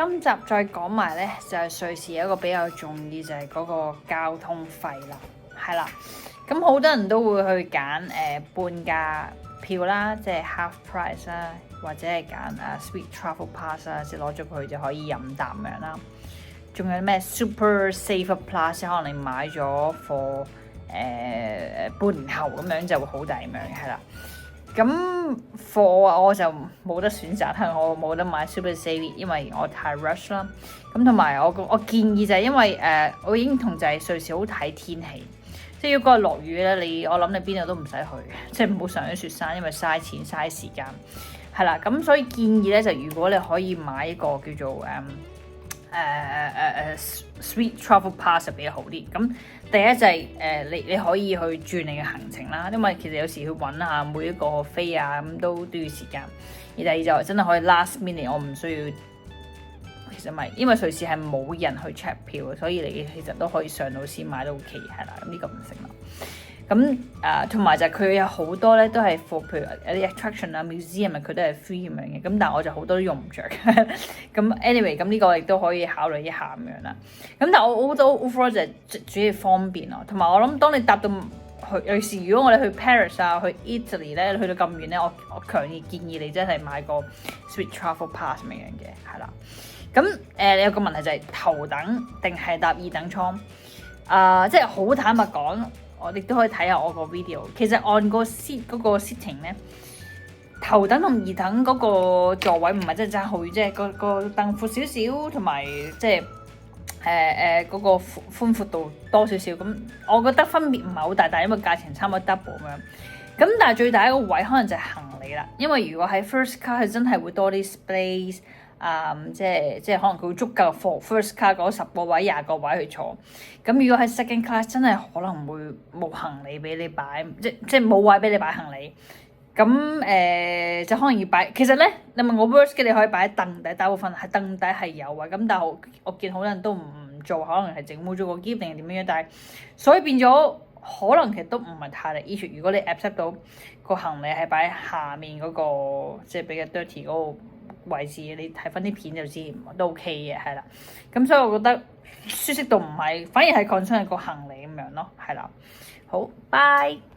今集再講埋咧，就係瑞士有一個比較重要就係嗰個交通費啦，係啦。咁好多人都會去揀半價票啦，即係 half price 啦，或者係揀Sweet Travel Pass 啦，即係攞咗佢就可以飲啖樣啦。仲有咩 Super Saver Plus， 可能你買咗貨半年後咁樣就會好抵咁樣，係啦。咁貨我就冇得選擇，我冇得買 Super Saver， 因為我太 rush 啦。咁同埋我建議就係因為我已經同就係瑞士好睇天氣，即係如果嗰日落雨咧，我諗你邊度都唔使去，即係唔好上咗雪山，因為嘥錢嘥時間。係啦，咁所以建議咧就如果你可以買一個叫做Sweet Travel Pass 就比較好啲。咁第一就係你可以去轉你嘅行程啦，因為其實有時去揾下每一個飛啊咁都要時間。而第二就真係可以 last minute， 我唔需要，其實咪因為瑞士係冇人去 check 票嘅，所以你其實都可以上到先買到期，係啦。咁呢個唔成啦。咁同埋就係佢有好多咧都係 for 譬如有啲 attraction 啊 museum 佢都係 free 咁樣嘅，咁但係我就好多都用唔着。咁 anyway 咁呢個亦都可以考慮一下咁樣啦。咁但係我覺得 overall 就係主要方便咯，同埋我諗當你搭到去尤其是如果我哋去 Paris 啊去 Italy 咧去到咁遠咧，我強烈建議你真係買個 Sweet Travel Pass 咁樣嘅，係啦。咁你有個問題就係頭等定係搭二等艙？即係好坦白講。我哋都可以睇下我個 video， 其實按個 seat 嗰個 sitting 咧，頭等同二等嗰個座位唔係真係爭好遠，即係個凳闊少少，同埋即係嗰個寬闊度多少少，咁我覺得分別唔係好大，但係因為價錢差唔多 double 咁樣。咁但係最大一個位可能就係行李啦，因為如果喺 first class 佢真係會多啲 space。即係可能佢會足夠 for first class 嗰10個位20個位去坐。咁如果喺 second class 真係可能會冇行李俾你擺，即係冇位俾你擺行李。咁就可能要擺。其實咧，你問我 worst 嘅你可以擺喺凳底，大部分係凳底係有位。咁但係我見好多人都唔做，可能係整污咗個篋定係點樣。但係所以變咗可能其實都唔係太大 issue。如果你 accept 到個行李係擺喺下面嗰個即係比較 dirty 嗰個位置，你睇翻啲片就知都 OK 嘅，係啦。咁所以我覺得舒適度唔係，反而係 concern 個行李咁樣咯，係啦。好，bye。